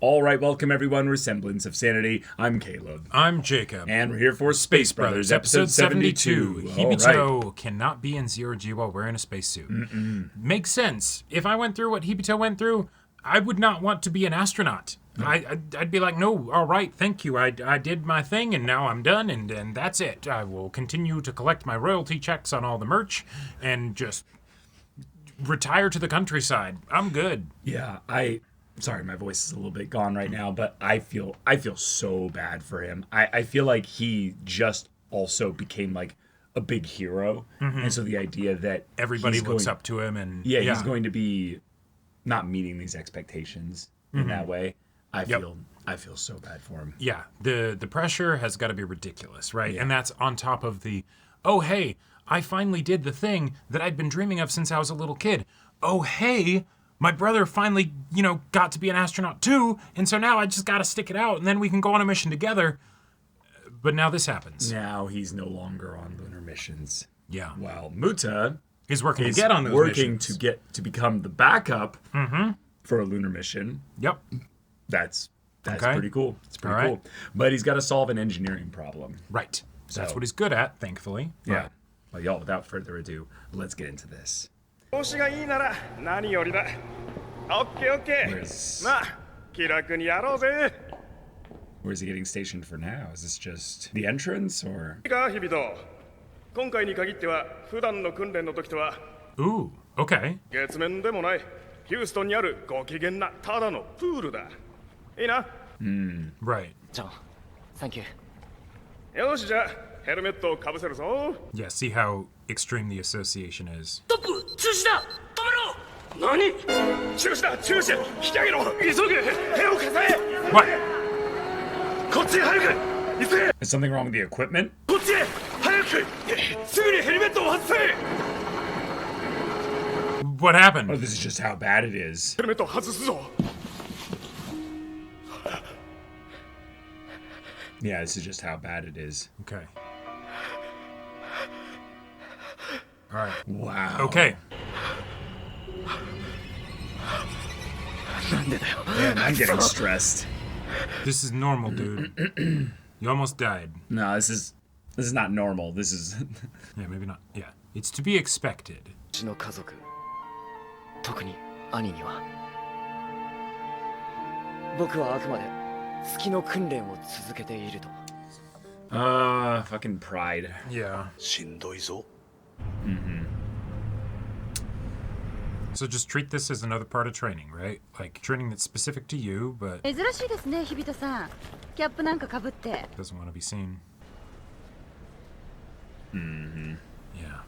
All right, welcome everyone. We're Semblance of Sanity. I'm Caleb. I'm Jacob. And we're here for Space Brothers, episode 72. Hibito cannot be in zero-G while wearing a spacesuit. Makes sense. If I went through what Hibito went through, I would not want to be an astronaut. I'd be like, no, all right, thank you. I did my thing, and now I'm done, and that's it. I will continue to collect my royalty checks on all the merch and just retire to the countryside. I'm good. Yeah, sorry, my voice is a little bit gone right now, but I feel so bad for him. I feel like he just also became like a big hero, and so the idea that Everybody looks up to him, and he's going to be not meeting these expectations in that way. I feel so bad for him. Yeah, the pressure has got to be ridiculous, right? Yeah. And that's on top of the, oh, hey, I finally did the thing that I'd been dreaming of since I was a little kid. Oh, hey, my brother finally, got to be an astronaut too, and so now I just got to stick it out, and then we can go on a mission together. But now this happens. Now he's no longer on lunar missions. Yeah. Well, Muta is working to get on those missions. to become the backup for a lunar mission. Yep. That's pretty cool. It's pretty cool. But he's got to solve an engineering problem. Right. So that's what he's good at, thankfully. Yeah. Right. Well, y'all, without further ado, let's get into this. Where's he getting stationed for now? Is this just the entrance, or? Ooh, okay. Right. Thank you. Yeah, see how extreme the association is. What? Is something wrong with the equipment? What happened? Oh, this is just how bad it is. Yeah, this is just how bad it is. Okay. All right. Wow. Okay. Man, I'm getting stressed. This is normal, dude. You almost died. No, this is not normal. This is Yeah, maybe not. Yeah. It's to be expected. Fucking pride. Yeah. So just treat this as another part of training, right? Like training that's specific to you, but doesn't want to be seen. Yeah.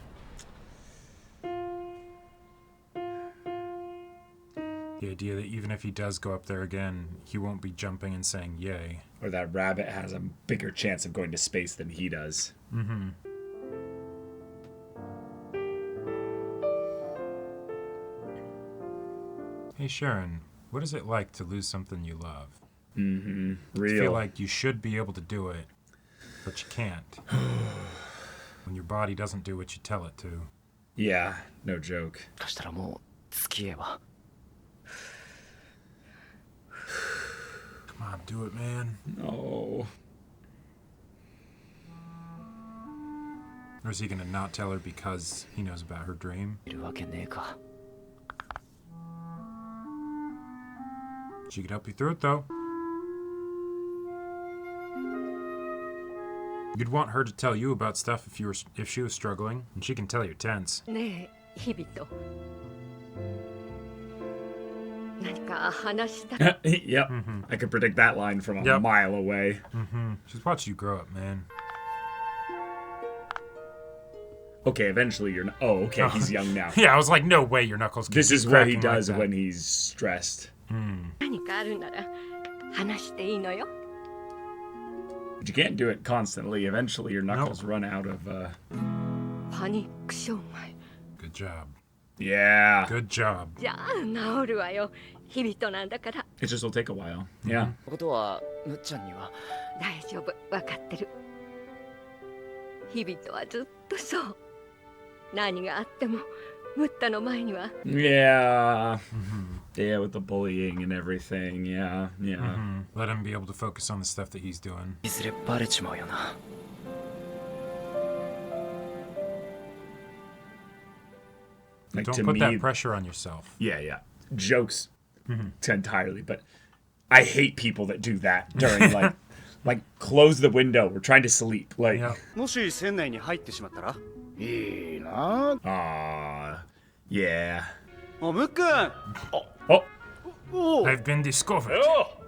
The idea that even if he does go up there again, he won't be jumping and saying yay. Or that rabbit has a bigger chance of going to space than he does. Hey Sharon, what is it like to lose something you love? Real. I feel like you should be able to do it, but you can't. When your body doesn't do what you tell it to. Yeah, no joke. Come on, do it, man. No. Or is he gonna not tell her because he knows about her dream? She could help you through it, though. You'd want her to tell you about stuff if she was struggling, and she can tell you're tense. Hibito. Yep. I could predict that line from a mile away. Just watch you grow up, man. Okay, eventually you're... Oh, okay, he's young now. Yeah, I was like, no way your knuckles can This is what he does like when he's stressed. But you can't do it constantly. Eventually your knuckles run out of... Good job. Yeah. Good job. It just will take a while. Yeah. Yeah. Yeah, with the bullying and everything. Yeah, yeah. Let him be able to focus on the stuff that he's doing. いずれバレちまうよな。 Like, Don't to put me, that pressure on yourself. yeah, yeah. Jokes entirely, but I hate people that do that during like close the window. We're trying to sleep. Like, Yeah. もし船内に入ってしまったらいいな。 yeah. おむっくん Oh, おお I've been discovered.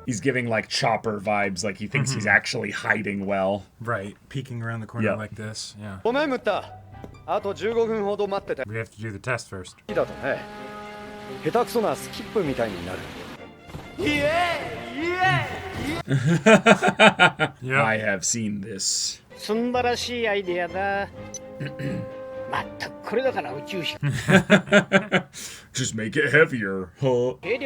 he's giving like Chopper vibes. Like he thinks he's actually hiding well. Right. Peeking around the corner Yep. like this. Yeah. ごめんムッタあと15分ほど待ってて We have to do the test first. だとね下手くそなスキップみたいになるイエーイイエーイ Yeah. I have seen this. すんばらしいアイデアだ。まったくこれだから宇宙飛 Just make it heavier. Huh? 軽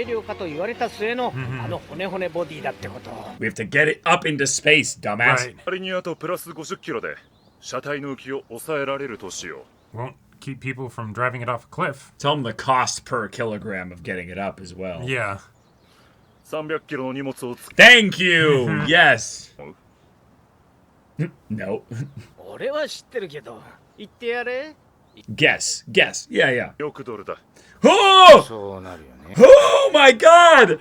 量化と言われた末のあの骨骨ボディだってこと。 We have to get it up into space, dumbass. Right. 仮にあとプラス50キロで車体の浮きを抑えられるとしよ Won't keep people from driving it off a cliff. Tell him the cost per kilogram of getting it up as well. Yeah. う300キロの荷物をつ Thank you. Yes. No. 俺は知ってるけど言ってやれ。 Guess. Yeah, yeah. よくドルだ Oh! そうなるよね。 Oh my god!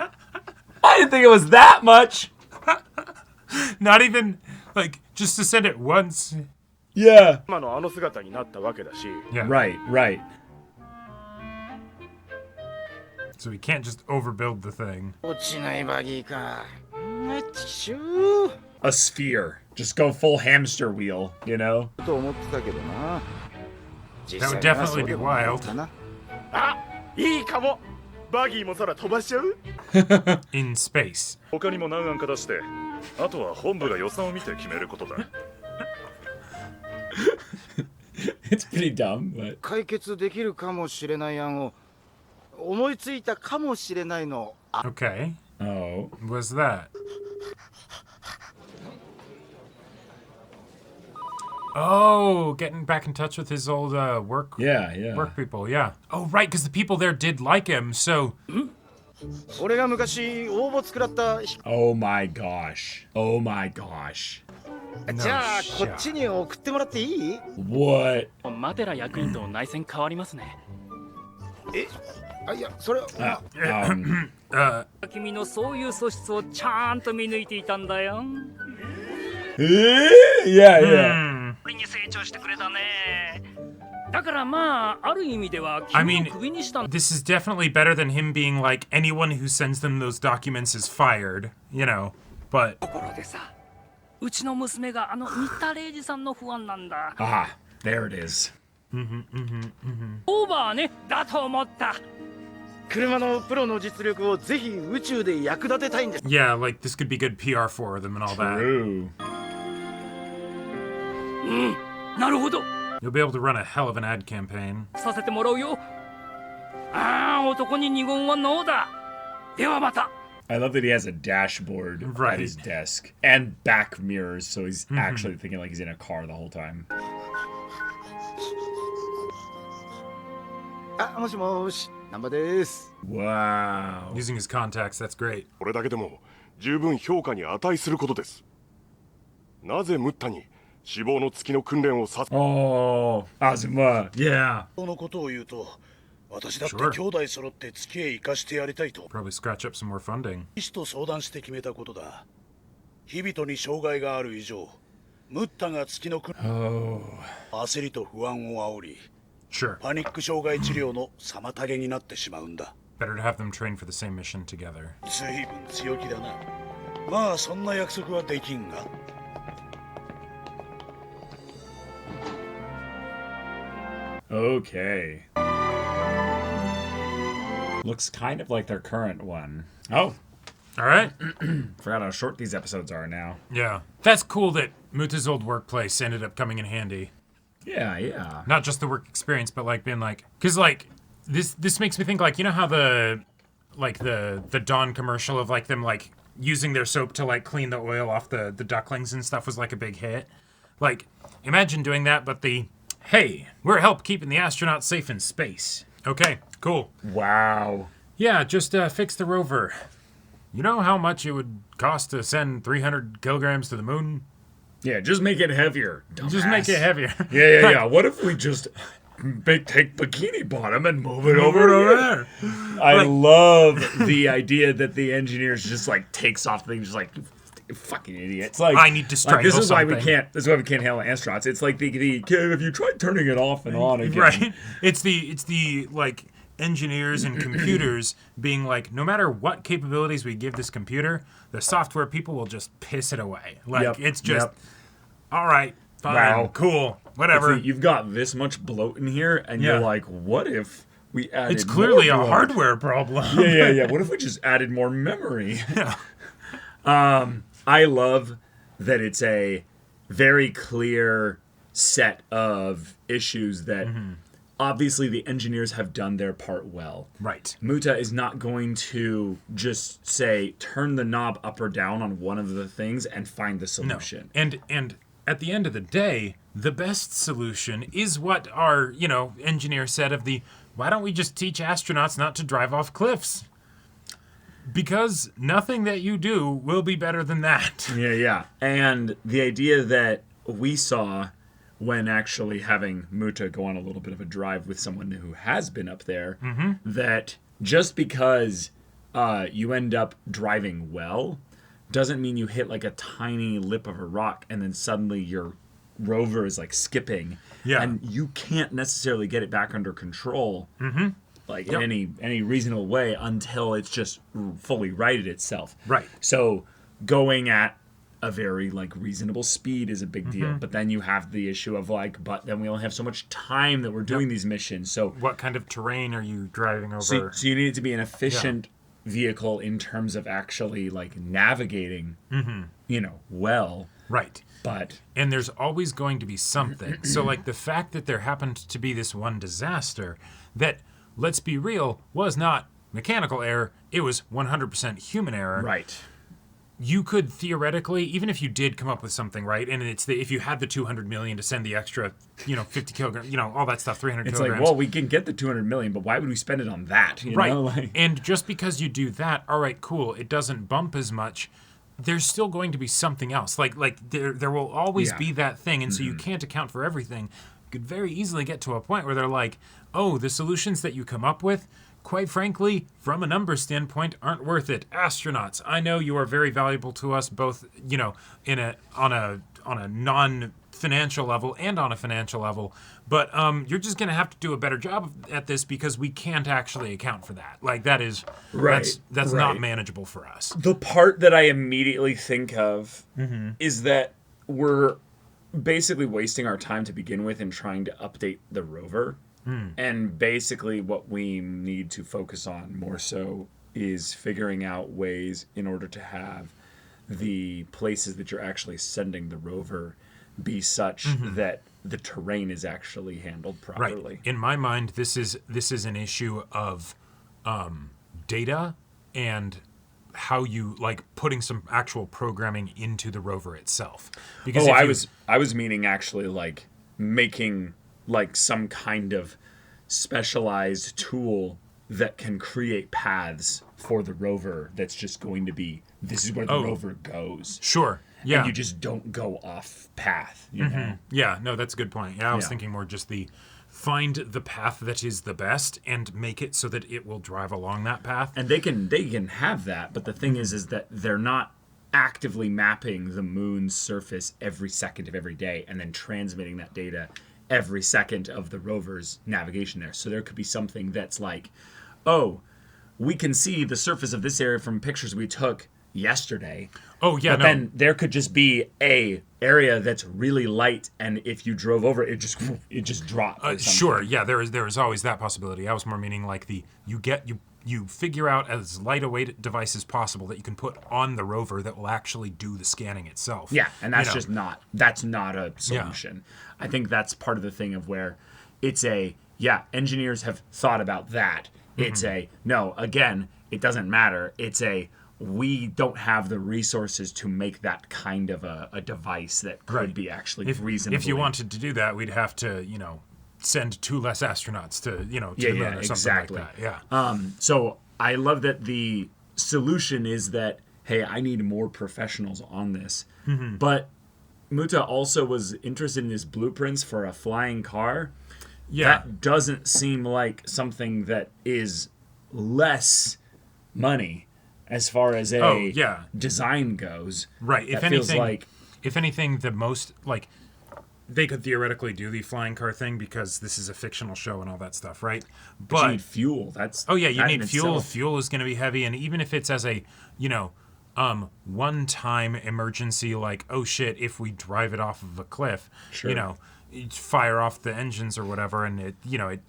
I didn't think it was that much. Not even, like, just to send it once. Yeah. 今のあの姿になったわけだし Yeah. Right. So we can't just overbuild the thing. 落ちないバギーか。ちしゅ A sphere. Just go full hamster wheel, you know? と思ってたけどな。 That would definitely be wild. あいいかもバギーも空飛ばしちゃう In space. 他にも何案か出してあとは本部が予算を見て決めることだ It's pretty dumb, but 解決できるかもしれない案を思いついたかもしれないの。 Okay. oh. What's that? Oh, getting back in touch with his old work Yeah. work people. Yeah. Oh, right, because the people there did like him. So 俺が昔応募作らった。 Oh my gosh. じゃあこっちに送ってもらっていい？ What? マテラ役員と内戦変わりますね。あいやそれ 君のそういう素質をちゃんと見抜いていたんだよ。 Yeah. 俺に成長してくれたね。だからまあある意味では I 君 mean, をクビにしたん this is definitely better than him being like anyone who sends them those documents is fired, you know. But ところでさ、うちの娘があの新田礼二さんの不安なんだ。 Ah, there it is. オーバーねだと思った。車のプロの実力をぜひ宇宙で役立てたいんです。 yeah, like this could be good PR for them and all that. True. なるほど。 You'll be able to run a hell of an ad campaign. させてもらうよ。ああ、男に二言はノーだ。ではまた。 I love that he has a dashboard Right. at his desk and back mirrors, so he's actually thinking like he's in a car the whole time. あもしもし南波です。 Wow. Using his contacts, that's great. これだけでも十分評価に値することですなぜムッタに死亡の月の訓練をさ Oh, Azuma. Yeah. そのことを言うと私だって Sure. 兄弟揃って月へ行かしてやりたいと Probably scratch up some more funding. 医師と相談して決めたことだ日々に障害がある以上ムッタが月の訓 Oh. 焦りと不安を煽り Sure. パニック障害治療の妨げになってしまうんだ Better to have them train for the same mission together. 随分強気だなまあそんな約束はできんが Okay. Looks kind of like their current one. Oh, All right. forgot how short these episodes are now. Yeah. That's cool that Muta's old workplace ended up coming in handy. Yeah. Not just the work experience, but like being like, because like this makes me think like, you know how the Dawn commercial of like them like using their soap to like clean the oil off the ducklings and stuff was like a big hit. Like imagine doing that, but hey, we're help keeping the astronauts safe in space. Okay, cool. Wow. Yeah, just fix the rover. You know how much it would cost to send 300 kilograms to the moon? Yeah, just make it heavier. Dumbass. Just make it heavier. Yeah. What if we just take Bikini Bottom and move it over there? I love the idea that the engineers just like takes off things just like fucking idiots. Like I need to strangle this is why we something. can't. This is why we can't handle astronauts. It's like the kid. Have you tried turning it off and on again? Right. It's the like engineers and computers being like, no matter what capabilities we give this computer, the software people will just piss it away. Like Yep, it's just yep. all right, fine, Wow. cool, whatever. You've got this much bloat in here, and Yeah. you're like, what if we added? It's clearly a more bloat? hardware problem. Yeah. What if we just added more memory? Yeah. I love that it's a very clear set of issues that obviously the engineers have done their part well. Right. Muta is not going to just say turn the knob up or down on one of the things and find the No. solution. And at the end of the day, the best solution is what our, engineer said of the why don't we just teach astronauts not to drive off cliffs? Because nothing that you do will be better than that. Yeah. And the idea that we saw when actually having Muta go on a little bit of a drive with someone who has been up there, that just because you end up driving well doesn't mean you hit like a tiny lip of a rock and then suddenly your rover is like skipping. Yeah. And you can't necessarily get it back under control. Like Yep. in any reasonable way until it's just fully righted itself. Right. So going at a very like reasonable speed is a big deal. But then you have the issue of like, but then we only have so much time that we're doing these missions. So What kind of terrain are you driving over? so you need it to be an efficient vehicle in terms of actually like navigating, well. Right. But And there's always going to be something. So, like, the fact that there happened to be this one disaster that, let's be real, was not mechanical error, it was 100% human error. right. You could theoretically, even if you did come up with something, right, and if you had the 200 million to send the extra, 50 kilograms, all that stuff, 300 It's kilograms. like, well, we can get the 200 million, but why would we spend it on that? You Right. know? Like, And just because you do that, all right, cool, it doesn't bump as much. There's still going to be something else. Like there will always Yeah. be that thing, and so you can't account for everything. You could very easily get to a point where they're like, oh, the solutions that you come up with, quite frankly, from a numbers standpoint, aren't worth it. Astronauts, I know you are very valuable to us, both on a non-financial level and on a financial level, but you're just going to have to do a better job at this because we can't actually account for that. Like that is Right, that's not right. manageable for us. the part that I immediately think of is that we're basically wasting our time to begin with in trying to update the rover. And basically what we need to focus on more so is figuring out ways in order to have the places that you're actually sending the rover be such that the terrain is actually handled properly. Right. In my mind, this is an issue of data and how you like putting some actual programming into the rover itself. Because I was meaning actually like making like some kind of specialized tool that can create paths for the rover that's just going to be this is where the rover goes. sure. Yeah. And you just don't go off path, you know? Yeah, no, that's a good point. Yeah, I was Yeah. thinking more just find the path that is the best and make it so that it will drive along that path. And they can have that, but the thing is that they're not actively mapping the moon's surface every second of every day and then transmitting that data every second of the rover's navigation there. So there could be something that's like, oh, we can see the surface of this area from pictures we took yesterday. Oh yeah, But no. then there could just be a area that's really light, and if you drove over it, it just dropped. or something. Sure, yeah, there is always that possibility. I was more meaning like you figure out as light a weight device as possible that you can put on the rover that will actually do the scanning itself. Yeah, and that's You know. that's not a solution. I think that's part of the thing of where it's engineers have thought about that. It's again, it doesn't matter. It's we don't have the resources to make that kind of a device that could Right. be actually If reasonable. you wanted to do that, we'd have to, send 2 less astronauts to, to the moon or something exactly. like that. Yeah. So I love that the solution is that, hey, I need more professionals on this. But Muta also was interested in his blueprints for a flying car. Yeah. That doesn't seem like something that is less money as far as design goes. Right. That feels like if anything, the most like they could theoretically do the flying car thing because this is a fictional show and all that stuff, right? But you need fuel. That's you need fuel. itself. Fuel is going to be heavy, and even if it's as a one-time emergency, like oh shit, if we drive it off of a cliff, Sure. Fire off the engines or whatever, and it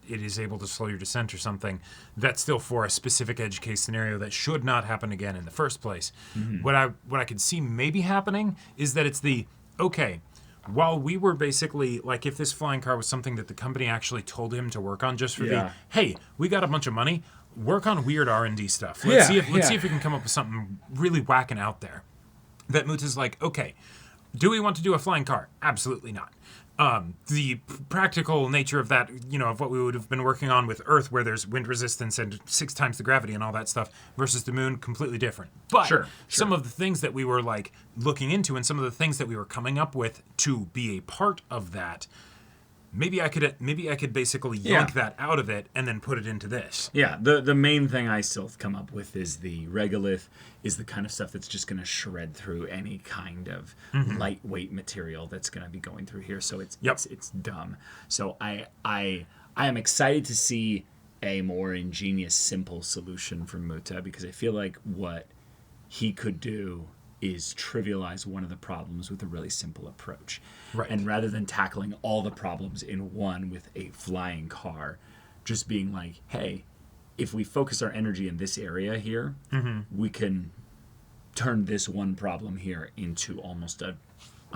is able to slow your descent or something. That's still for a specific edge case scenario that should not happen again in the first place. What I could see maybe happening is that it's while we were basically like, if this flying car was something that the company actually told him to work on just for hey, we got a bunch of money, work on weird R&D stuff. Let's see if we can come up with something really whacking out there. That Muta's like, okay, do we want to do a flying car? Absolutely not. The practical nature of that, of what we would have been working on with Earth, where there's wind resistance and 6 times the gravity and all that stuff, versus the Moon, completely different. But some of the things that we were like looking into, and some of the things that we were coming up with to be a part of that, maybe I could basically yank that out of it and then put it into this. Yeah, the main thing I still come up with is the regolith is the kind of stuff that's just going to shred through any kind of lightweight material that's going to be going through here. So it's dumb. So I am excited to see a more ingenious, simple solution from Muta, because I feel like what he could do is trivialize one of the problems with a really simple approach. Right. And rather than tackling all the problems in one with a flying car, just being like, hey, if we focus our energy in this area here, we can turn this one problem here into almost a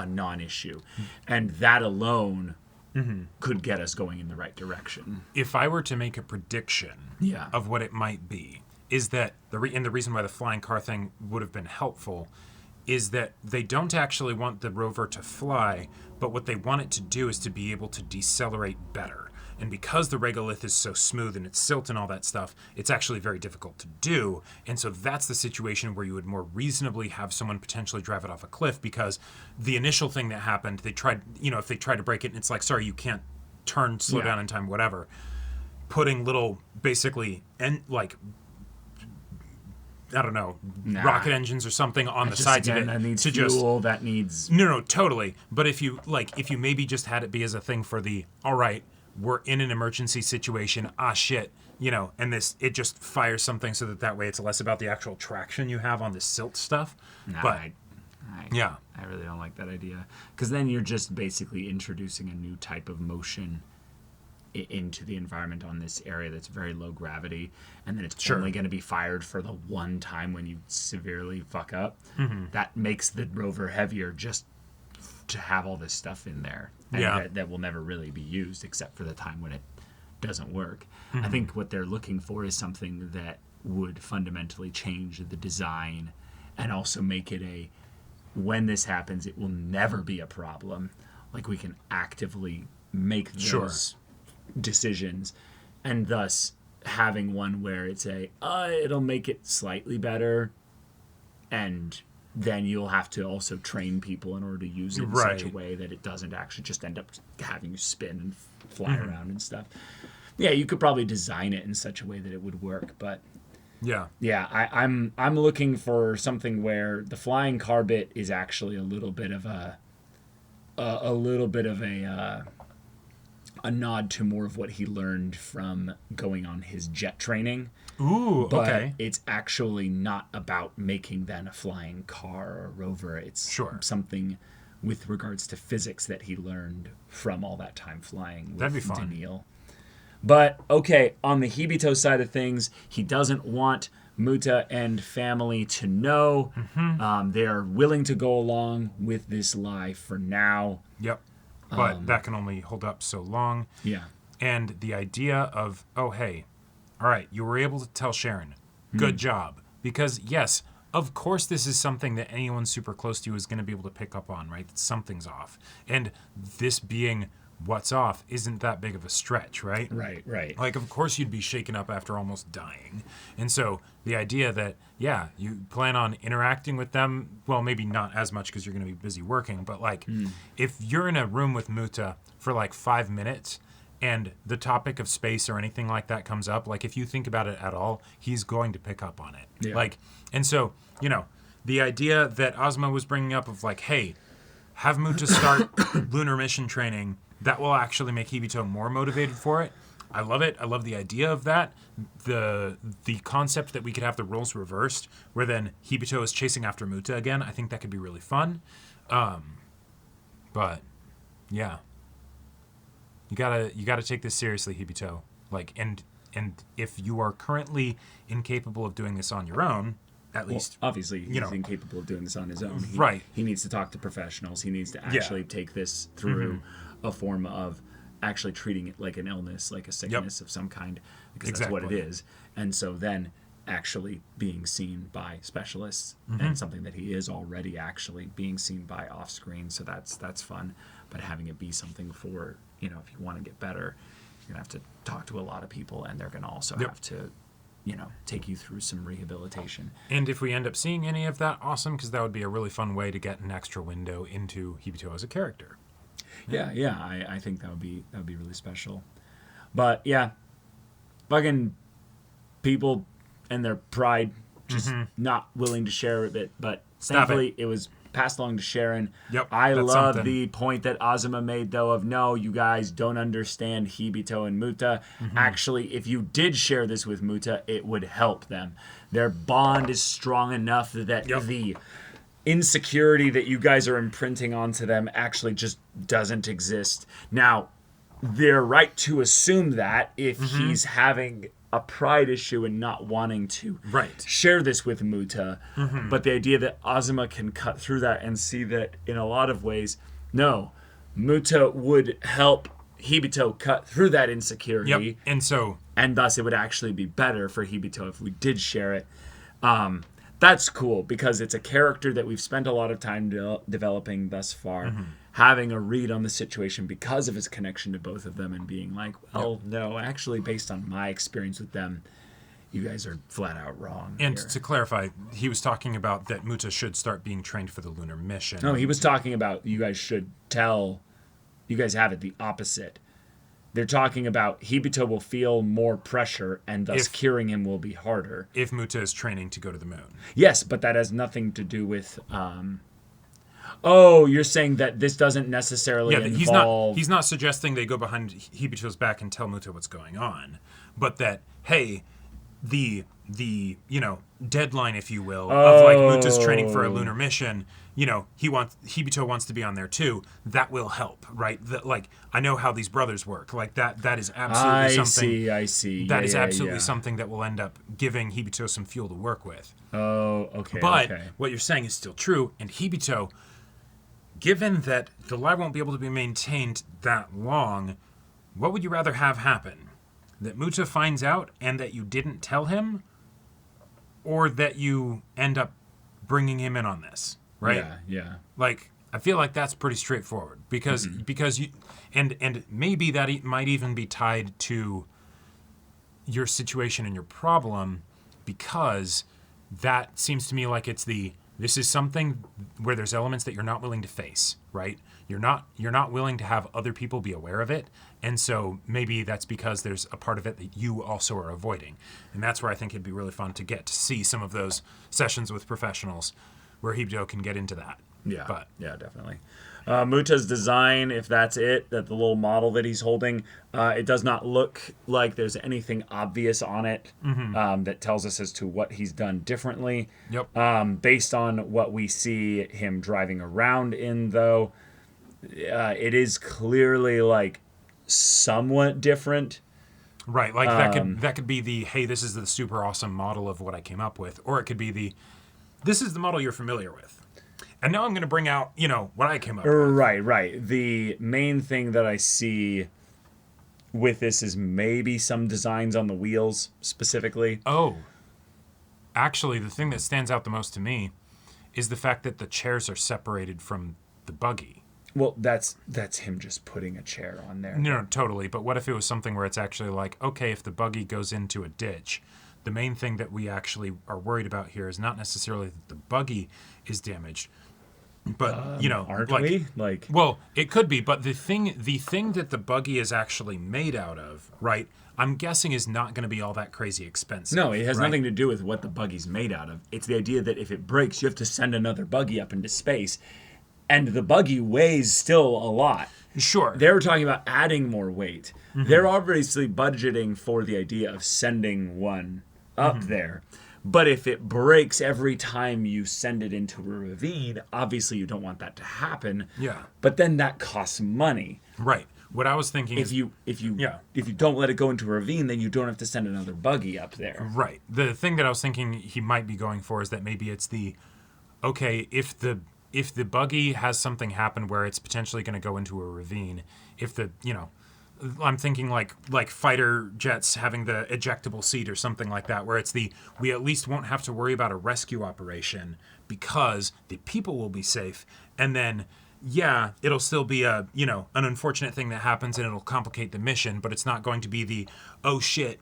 non-issue. And that alone could get us going in the right direction. If I were to make a prediction of what it might be, is that the reason why the flying car thing would have been helpful is that they don't actually want the rover to fly, but what they want it to do is to be able to decelerate better. And because the regolith is so smooth and it's silt and all that stuff, it's actually very difficult to do. And so that's the situation where you would more reasonably have someone potentially drive it off a cliff, because the initial thing that happened, they tried, if they tried to break it and it's like, sorry, you can't slow down in time, whatever. Putting little, basically, I don't know, rocket engines or something on the sides of it. That needs fuel, that needs... No, totally. But if you maybe just had it be as a thing for all right, we're in an emergency situation, shit, and it just fires something so that way it's less about the actual traction you have on the silt stuff. I really don't like that idea. Because then you're just basically introducing a new type of motion into the environment on this area that's very low gravity, and then it's only going to be fired for the one time when you severely fuck up. That makes the rover heavier just to have all this stuff in there, and that will never really be used except for the time when it doesn't work. I think what they're looking for is something that would fundamentally change the design and also make it when this happens, it will never be a problem. Like, we can actively make those decisions, and thus having one where it's it'll make it slightly better, and then you'll have to also train people in order to use it in such a way that it doesn't actually just end up having you spin and fly around and stuff. Yeah, you could probably design it in such a way that it would work, but I'm looking for something where the flying car bit is actually a little bit of a nod to more of what he learned from going on his jet training. Ooh, but okay. It's actually not about making then a flying car or a rover. It's something with regards to physics that he learned from all that time flying with That'd be fun. Daniil. But, okay, on the Hibito side of things, he doesn't want Muta and family to know. They are willing to go along with this lie for now. Yep. But that can only hold up so long. Yeah. And the idea of, oh, hey, all right, you were able to tell Sharon. Good job. Because, yes, of course this is something that anyone super close to you is going to be able to pick up on, right? That something's off. And this being what's off isn't that big of a stretch, right? Right. Like, of course you'd be shaken up after almost dying. And so the idea that, yeah, you plan on interacting with them, well, maybe not as much because you're going to be busy working, but like if you're in a room with Muta for like 5 minutes and the topic of space or anything like that comes up, like if you think about it at all, he's going to pick up on it. Yeah. Like, and so, you know, the idea that Ozma was bringing up of like, hey, have Muta start lunar mission training, that will actually make Hibito more motivated for it. I love it. I love the idea of that. The concept that we could have the roles reversed, where then Hibito is chasing after Muta again. I think that could be really fun. But yeah, you gotta take this seriously, Hibito. Like, and if you are currently incapable of doing this on your own, at least, obviously he's you know, incapable of doing this on his own. Right. He needs to talk to professionals. He needs to actually take this through a form of actually treating it like an illness, like a sickness of some kind, because that's what it is. And so then actually being seen by specialists, and something that he is already actually being seen by off screen. So that's fun. But having it be something for, you know, if you want to get better, you're gonna have to talk to a lot of people, and they're gonna also have to, you know, take you through some rehabilitation. And if we end up seeing any of that, awesome, because that would be a really fun way to get an extra window into Hibito as a character. Yeah, I think that would be really special. But yeah, fucking people and their pride just not willing to share it. But thankfully, it was passed along to Sharon. Yep, I that's love something. the point that Azuma made, though, of no, you guys don't understand Hibito and Muta. Actually, if you did share this with Muta, it would help them. Their bond is strong enough that the insecurity that you guys are imprinting onto them actually just doesn't exist. Now, they're right to assume that if he's having a pride issue and not wanting to share this with Muta. But the idea that Azuma can cut through that and see that in a lot of ways, no, Muta would help Hibito cut through that insecurity. And thus it would actually be better for Hibito if we did share it. That's cool because it's a character that we've spent a lot of time developing thus far. Having a read on the situation because of his connection to both of them and being like, well, no, actually, based on my experience with them, you guys are flat out wrong. And here. to clarify, he was talking about that Muta should start being trained for the lunar mission. No, he was talking about you guys should tell, you guys have it the opposite. They're talking about Hibito will feel more pressure and thus curing him will be harder. If Muta is training to go to the moon. Yes, but that has nothing to do with... Oh, you're saying that this doesn't necessarily involve... He's not suggesting they go behind Hibito's back and tell Muta what's going on, but that, hey, the you know, deadline, if you will, of like Muta's training for a lunar mission, you know, Hibito wants to be on there too. That will help, right? Like, I know how these brothers work. Like that is absolutely something. I see. That is absolutely something that will end up giving Hibito some fuel to work with. Oh, okay. But what you're saying is still true, and Hibito, given that the lie won't be able to be maintained that long, what would you rather have happen? That Muta finds out and that you didn't tell him? Or that you end up bringing him in on this, right? Yeah. Like, I feel like that's pretty straightforward. Because you... And maybe that might even be tied to your situation and your problem, because that seems to me like it's this is something where there's elements that you're not willing to face, right? You're not willing to have other people be aware of it, and so maybe that's because there's a part of it that you also are avoiding, and that's where I think it'd be really fun to get to see some of those sessions with professionals where Hibito can get into that. Yeah, definitely. Muta's design, if that's it, that the little model that he's holding, it does not look like there's anything obvious on it that tells us as to what he's done differently. Based on what we see him driving around in, though, it is clearly like somewhat different. Right, like that could be the, hey, this is the super awesome model of what I came up with, or it could be this is the model you're familiar with. And now I'm going to bring out, you know, what I came up with. Right. The main thing that I see with this is maybe some designs on the wheels specifically. Oh. Actually, the thing that stands out the most to me is the fact that the chairs are separated from the buggy. Well, that's him just putting a chair on there. No, totally. But what if it was something where it's actually like, okay, if the buggy goes into a ditch, the main thing that we actually are worried about here is not necessarily that the buggy is damaged, but Aren't like, we? Like, well, it could be, but the thing that the buggy is actually made out of, right? I'm guessing is not going to be all that crazy expensive. no, it has right? nothing to do with what the buggy's made out of. It's the idea that if it breaks, you have to send another buggy up into space, and the buggy weighs still a lot. Sure. They were talking about adding more weight. They're obviously budgeting for the idea of sending one up there. But if it breaks every time you send it into a ravine, obviously you don't want that to happen. Yeah. But then that costs money. Right. What I was thinking If is you don't let it go into a ravine, then you don't have to send another buggy up there. right. The thing that I was thinking he might be going for is that maybe it's if the buggy has something happen where it's potentially going to go into a ravine, I'm thinking like fighter jets having the ejectable seat or something like that, where it's we at least won't have to worry about a rescue operation because the people will be safe, and then it'll still be an unfortunate thing that happens and it'll complicate the mission, but it's not going to be the oh shit,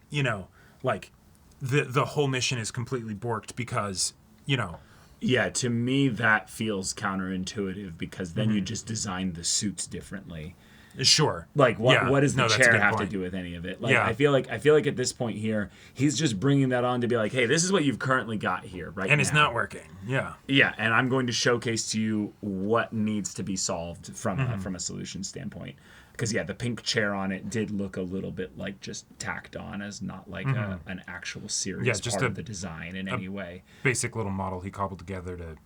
like the whole mission is completely borked because Yeah, to me that feels counterintuitive because then you just design the suits differently. Sure. Like what does the that's a chair good have point. to do with any of it? Like Yeah. I feel like at this point here, he's just bringing that on to be like, hey, this is what you've currently got here right And now. it's not working. Yeah. Yeah, and I'm going to showcase to you what needs to be solved from a solution standpoint. Because the pink chair on it did look a little bit like just tacked on as not like an actual serious just part of the design in any way. Basic little model he cobbled together to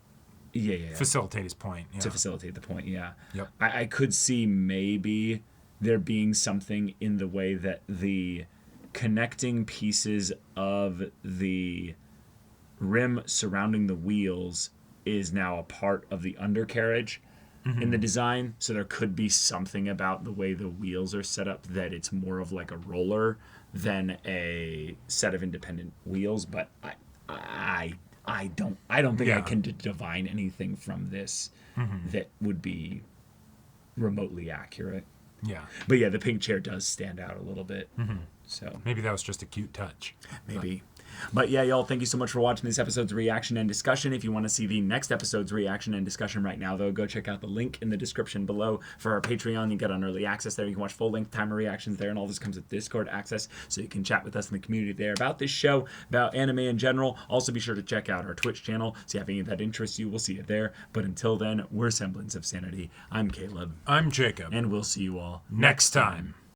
facilitate his point. Yeah. To facilitate the point, yeah. Yep. I could see maybe there being something in the way that the connecting pieces of the rim surrounding the wheels is now a part of the undercarriage in the design. So there could be something about the way the wheels are set up that it's more of like a roller than a set of independent wheels. But I don't think I can divine anything from this that would be remotely accurate. Yeah. But yeah, the pink chair does stand out a little bit. So Maybe that was just a cute touch. maybe. But yeah, y'all, thank you so much for watching this episode's reaction and discussion. If you want to see the next episode's reaction and discussion right now, though, go check out the link in the description below for our Patreon. You get on early access there. You can watch full-length timer reactions there, and all this comes with Discord access, so you can chat with us in the community there about this show, about anime in general. Also, be sure to check out our Twitch channel. So if any of that interests you, we'll see you there. But until then, we're Semblance of Sanity. I'm Caleb. I'm Jacob. And we'll see you all Next time.